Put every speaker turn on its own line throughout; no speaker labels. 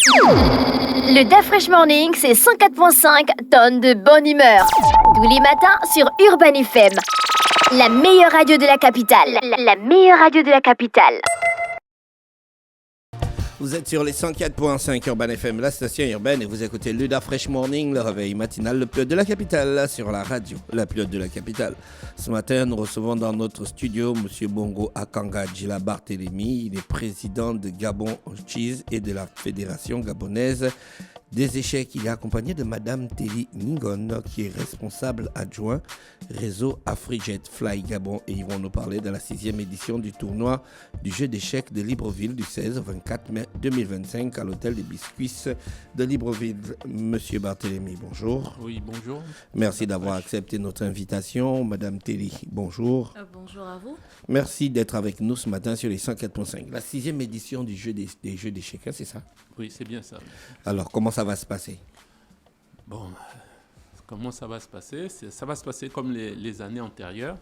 Le DAF Fresh Morning, c'est 104.5 tonnes de bonne humeur. Tous les matins sur Urban FM. La meilleure radio de la capitale. La meilleure radio de la capitale.
Vous êtes sur les 104.5 Urban FM, la station urbaine, et vous écoutez le DAF Fresh Morning, le réveil matinal le plus haut de la capitale, sur la radio, la plus haute de la capitale. Ce matin, nous recevons dans notre studio M. Bongo Akanga Djila Barthélémy. Il est président de Gabon Cheese et de la Fédération gabonaise des échecs. Il est accompagné de Mme Téli Ningon, qui est responsable adjoint réseau AfriJet Fly Gabon. Et ils vont nous parler de la 6e édition du tournoi du jeu d'échecs de Libreville du 16 au 24 mai 2025 à l'hôtel des Biscuits de Libreville. Monsieur Barthélémy, bonjour.
Oui, bonjour.
Merci d'avoir accepté notre invitation. Madame Téli, bonjour.
Bonjour à vous.
Merci d'être avec nous ce matin sur les 104.5. La 6e édition du jeu des jeux d'échecs, c'est ça?
Oui, c'est bien ça.
Alors, comment ça va se passer?
Bon, comment ça va se passer? Ça va se passer comme les années antérieures.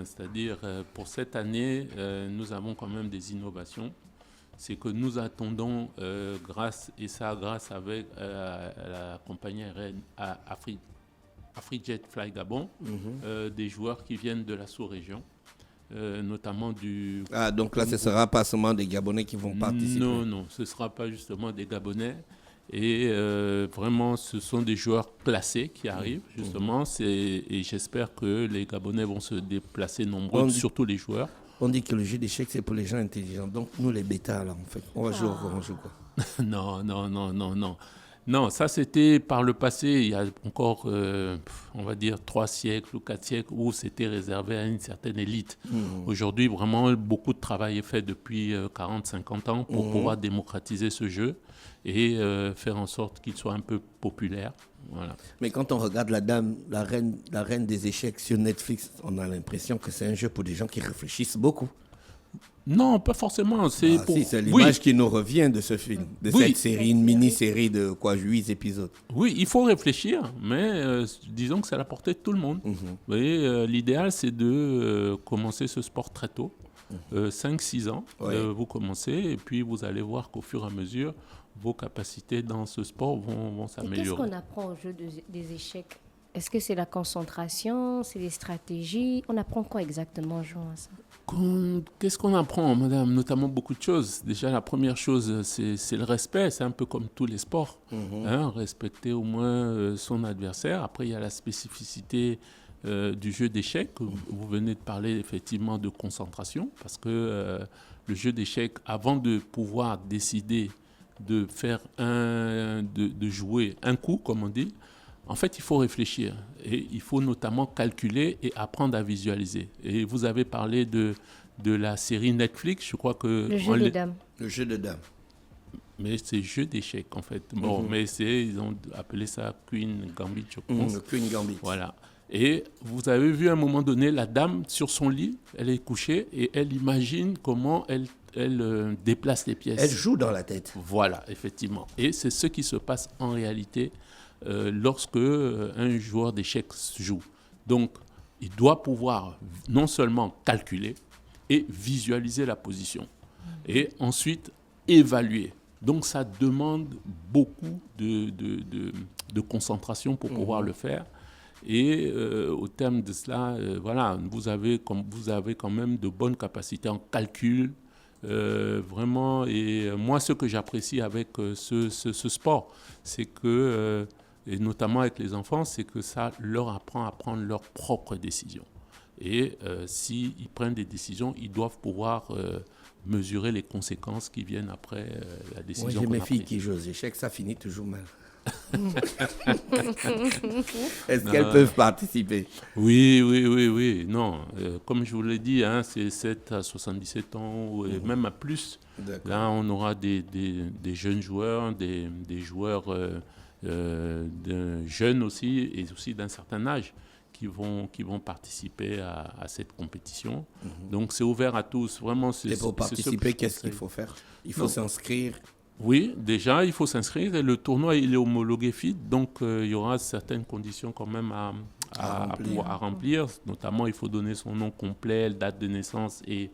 C'est-à-dire, pour cette année, nous avons quand même des innovations. C'est que nous attendons, grâce avec la compagnie aérienne AfriJet Fly Gabon, des joueurs qui viennent de la sous-région. Notamment du...
Ah, donc là, ce ne sera pas seulement des Gabonais qui vont participer?
Non, ce ne sera pas justement des Gabonais. Et vraiment, ce sont des joueurs classés qui arrivent, justement. Et j'espère que les Gabonais vont se déplacer nombreux, surtout les joueurs.
On dit que le jeu d'échecs, c'est pour les gens intelligents. Donc, nous, les bêtas, là, en fait, on va jouer quoi?
Non. Non, ça c'était par le passé, il y a encore, on va dire, 3 siècles ou 4 siècles où c'était réservé à une certaine élite. Aujourd'hui, vraiment, beaucoup de travail est fait depuis 40-50 ans pour pouvoir démocratiser ce jeu et faire en sorte qu'il soit un peu populaire. Voilà.
Mais quand on regarde la reine des échecs sur Netflix, on a l'impression que c'est un jeu pour des gens qui réfléchissent beaucoup.
Non, pas forcément. C'est
l'image qui nous revient de ce film, de cette série, une mini-série de 8 épisodes.
Oui, il faut réfléchir, mais disons que c'est à la portée de tout le monde. Vous voyez, l'idéal, c'est de commencer ce sport très tôt, 5-6 ans. Vous commencez, et puis vous allez voir qu'au fur et à mesure, vos capacités dans ce sport vont s'améliorer.
Et qu'est-ce qu'on apprend au jeu des échecs? Est-ce que c'est la concentration, c'est les stratégies? On apprend quoi exactement en jouant à ça?
Qu'est-ce qu'on apprend, madame? Notamment beaucoup de choses. Déjà, la première chose, c'est le respect. C'est un peu comme tous les sports. Respecter au moins son adversaire. Après, il y a la spécificité du jeu d'échecs. Vous venez de parler effectivement de concentration, parce que le jeu d'échecs, avant de pouvoir décider de faire de jouer un coup, comme on dit, en fait, il faut réfléchir et il faut notamment calculer et apprendre à visualiser. Et vous avez parlé de la série Netflix, je crois que...
Le jeu des dames.
Le jeu de dames.
Mais c'est jeu d'échecs, en fait. Bon, mais ils ont appelé ça Queen Gambit, je pense.
Queen Gambit.
Voilà. Et vous avez vu à un moment donné, la dame sur son lit, elle est couchée et elle imagine comment elle déplace les pièces.
Elle joue dans la tête.
Voilà, effectivement. Et c'est ce qui se passe en réalité lorsque un joueur d'échecs joue. Donc, il doit pouvoir non seulement calculer et visualiser la position. Et ensuite, évaluer. Donc, ça demande beaucoup de concentration pour pouvoir le faire. Et au terme de cela, voilà, vous avez quand même de bonnes capacités en calcul, vraiment. Et moi, ce que j'apprécie avec ce sport, c'est que, et notamment avec les enfants, c'est que ça leur apprend à prendre leurs propres décisions. Et s'ils prennent des décisions, ils doivent pouvoir mesurer les conséquences qui viennent après la décision.
Moi, j'ai mes filles qui jouent aux échecs, ça finit toujours mal. Est-ce qu'elles peuvent participer?
Oui. Non, comme je vous l'ai dit, hein, c'est 7 à 77 ans, et même à plus. D'accord. Là, on aura des jeunes joueurs, des joueurs jeunes aussi, et aussi d'un certain âge, qui vont participer à cette compétition. Donc, c'est ouvert à tous. Vraiment,
et pour participer, qu'est-ce qu'il faut faire? Il faut s'inscrire.
Oui, déjà, il faut s'inscrire. Et le tournoi, il est homologué FIDE, donc il y aura certaines conditions quand même à remplir. Notamment, il faut donner son nom complet, date de naissance et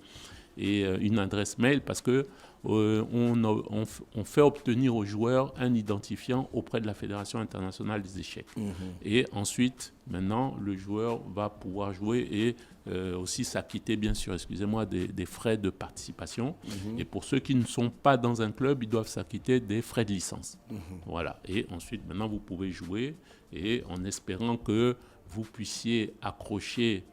une adresse mail, parce que on fait obtenir aux joueurs un identifiant auprès de la Fédération internationale des échecs. Et ensuite, maintenant, le joueur va pouvoir jouer et aussi s'acquitter, bien sûr, des frais de participation. Et pour ceux qui ne sont pas dans un club, ils doivent s'acquitter des frais de licence. Voilà. Et ensuite, maintenant, vous pouvez jouer et en espérant que vous puissiez accrocher,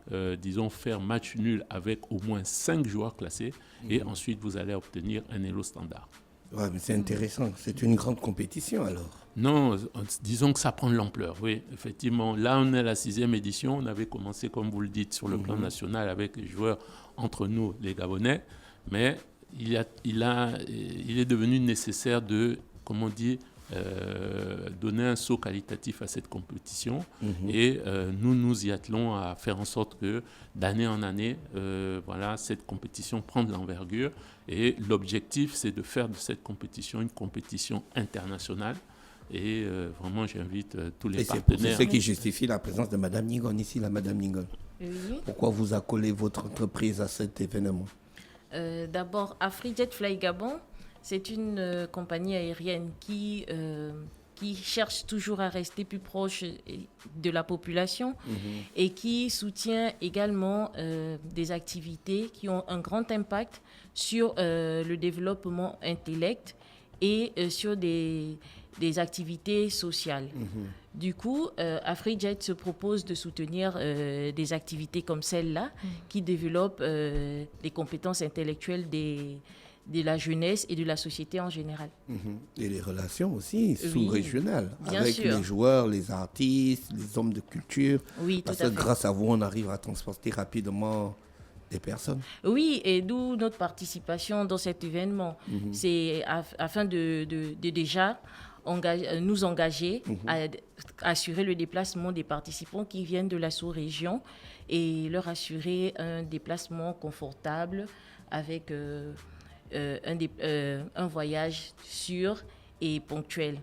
faire match nul avec au moins 5 joueurs classés et ensuite vous allez obtenir un Elo standard.
Ouais, mais c'est intéressant. C'est une grande compétition alors.
Non, disons que ça prend de l'ampleur, oui, effectivement. Là, on est à la 6e édition. On avait commencé, comme vous le dites, sur le plan national avec les joueurs entre nous, les Gabonais. Mais il est devenu nécessaire de, comme on dit, donner un saut qualitatif à cette compétition et nous y attelons à faire en sorte que d'année en année, cette compétition prend de l'envergure et l'objectif c'est de faire de cette compétition une compétition internationale et vraiment j'invite tous les partenaires.
C'est ce qui justifie la présence de Madame Ningon ici, la Madame Ningon.
Oui.
Pourquoi vous accolez votre entreprise à cet événement?
D'abord, AfriJet Fly Gabon, c'est une compagnie aérienne qui cherche toujours à rester plus proche de la population et qui soutient également des activités qui ont un grand impact sur le développement intellect et sur des activités sociales. Du coup, AfriJet se propose de soutenir des activités comme celle-là qui développent les compétences intellectuelles de la jeunesse et de la société en général.
Et les relations aussi sous-régionales, avec
sûr.
les joueurs, les artistes, les hommes de culture.
Oui,
parce
tout à
que
fait.
grâce à vous, on arrive à transporter rapidement des personnes.
Oui, et d'où notre participation dans cet événement. C'est afin de déjà nous engager à assurer le déplacement des participants qui viennent de la sous-région et leur assurer un déplacement confortable avec un voyage sûr et ponctuel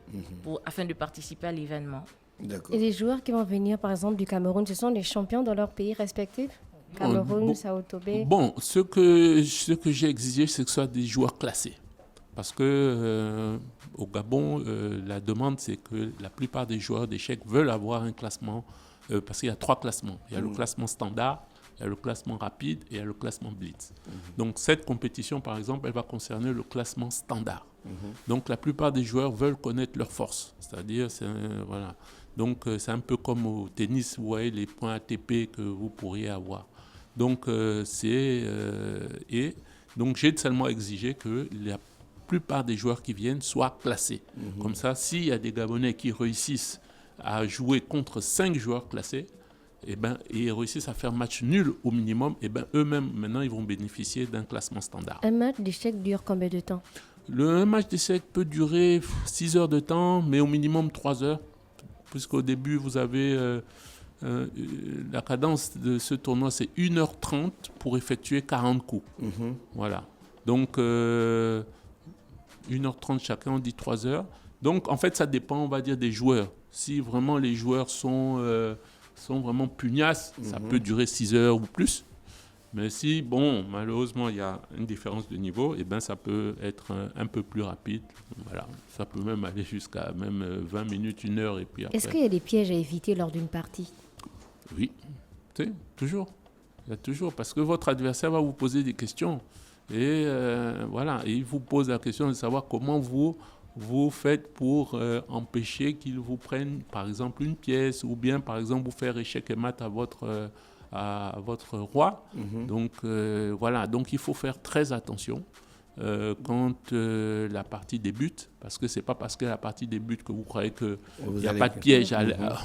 afin de participer à l'événement.
D'accord.
Et les joueurs qui vont venir, par exemple, du Cameroun, ce sont les champions dans leur pays respectifs? Cameroun, Sao Tomé.
Bon, ce que j'ai exigé, c'est que ce soit des joueurs classés. Parce que au Gabon, la demande, c'est que la plupart des joueurs d'échecs veulent avoir un classement, parce qu'il y a 3 classements. Il y a le classement standard, il y a le classement rapide et il y a le classement blitz. Donc cette compétition, par exemple, elle va concerner le classement standard. Donc la plupart des joueurs veulent connaître leurs forces. C'est-à-dire, voilà. Donc c'est un peu comme au tennis, vous voyez les points ATP que vous pourriez avoir. Donc donc j'ai seulement exigé que la plupart des joueurs qui viennent soient classés. Comme ça, s'il y a des Gabonais qui réussissent à jouer contre 5 joueurs classés, et ils réussissent à faire match nul au minimum, eux-mêmes, maintenant, ils vont bénéficier d'un classement standard.
Un match d'échecs dure combien de temps?
Un match d'échecs peut durer 6 heures de temps, mais au minimum 3 heures, puisqu'au début, vous avez... la cadence de ce tournoi, c'est 1h30 pour effectuer 40 coups. Voilà. Donc, 1h30 chacun, on dit 3 heures. Donc, en fait, ça dépend, on va dire, des joueurs. Si vraiment les joueurs sont vraiment pugnaces, ça peut durer 6 heures ou plus. Mais si, malheureusement, il y a une différence de niveau, ça peut être un peu plus rapide. Voilà. Ça peut même aller jusqu'à 20 minutes, 1 heure. Et puis après...
Est-ce qu'il y a des pièges à éviter lors d'une partie?
Oui, toujours. Il y a toujours, parce que votre adversaire va vous poser des questions. Et voilà, et il vous pose la question de savoir comment vous faites pour empêcher qu'il vous prenne, par exemple, une pièce, ou bien, par exemple, vous faire échec et mat à votre roi. Donc, voilà, donc il faut faire très attention quand la partie débute, parce que ce n'est pas parce que la partie débute que vous croyez qu'il n'y a pas de piège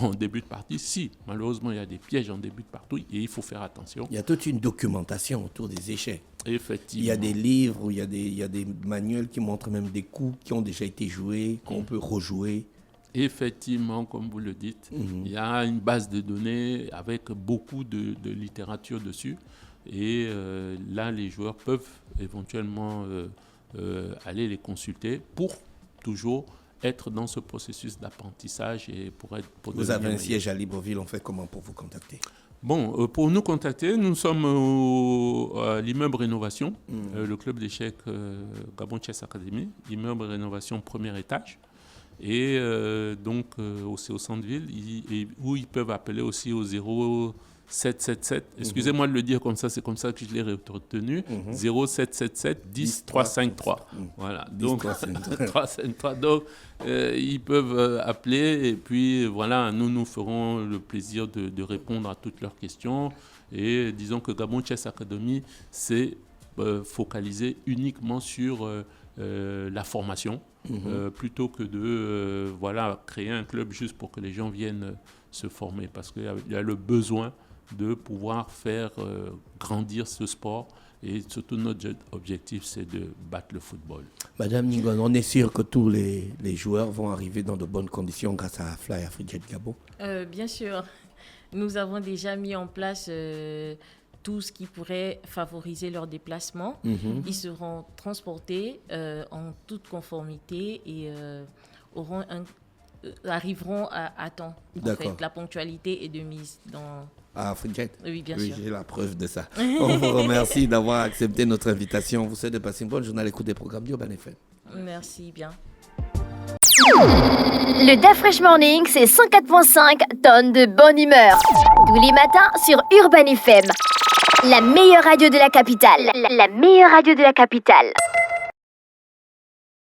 en début de partie. Si, malheureusement, il y a des pièges en début de partie et il faut faire attention.
Il y a toute une documentation autour des échecs.
Effectivement.
Il y a des livres, il y a des manuels qui montrent même des coups qui ont déjà été joués, qu'on peut rejouer.
Effectivement, comme vous le dites, il y a une base de données avec beaucoup de littérature dessus. Et là, les joueurs peuvent éventuellement aller les consulter pour toujours être dans ce processus d'apprentissage et pour
Vous avez un siège à Libreville, on fait comment pour vous contacter?
Bon, pour nous contacter, nous sommes à l'immeuble Rénovation, le club d'échecs Gabon Chess Academy, l'immeuble Rénovation premier étage. Et donc, c'est au centre-ville, où ils peuvent appeler aussi au 0777. Excusez-moi de le dire comme ça, c'est comme ça que je l'ai retenu. 0777 10 353. Voilà, donc 353. Donc, ils peuvent appeler et puis voilà, nous ferons le plaisir de répondre à toutes leurs questions. Et disons que Gabon Chess Academy, c'est focalisé uniquement sur la formation. Plutôt que de créer un club juste pour que les gens viennent se former, parce qu'il y a le besoin de pouvoir faire grandir ce sport, et surtout notre objectif, c'est de battre le football.
Madame Ningon, on est sûr que tous les joueurs vont arriver dans de bonnes conditions grâce à Fly AfriJet Gabon?
Bien sûr, nous avons déjà mis en place tout ce qui pourrait favoriser leur déplacement. Ils seront transportés en toute conformité et arriveront à temps. En fait, la ponctualité est de mise dans...
AfriJet?
Oui, bien sûr.
J'ai la preuve de ça. On vous remercie d'avoir accepté notre invitation. Vous souhaite de passer une bonne journée à l'écoute des programmes d'Urban FM.
Merci bien.
Le DAF Fresh Morning, c'est 104.5 tonnes de bonne humeur. Tous les matins sur Urban FM. La meilleure radio de la capitale. La meilleure radio de la capitale.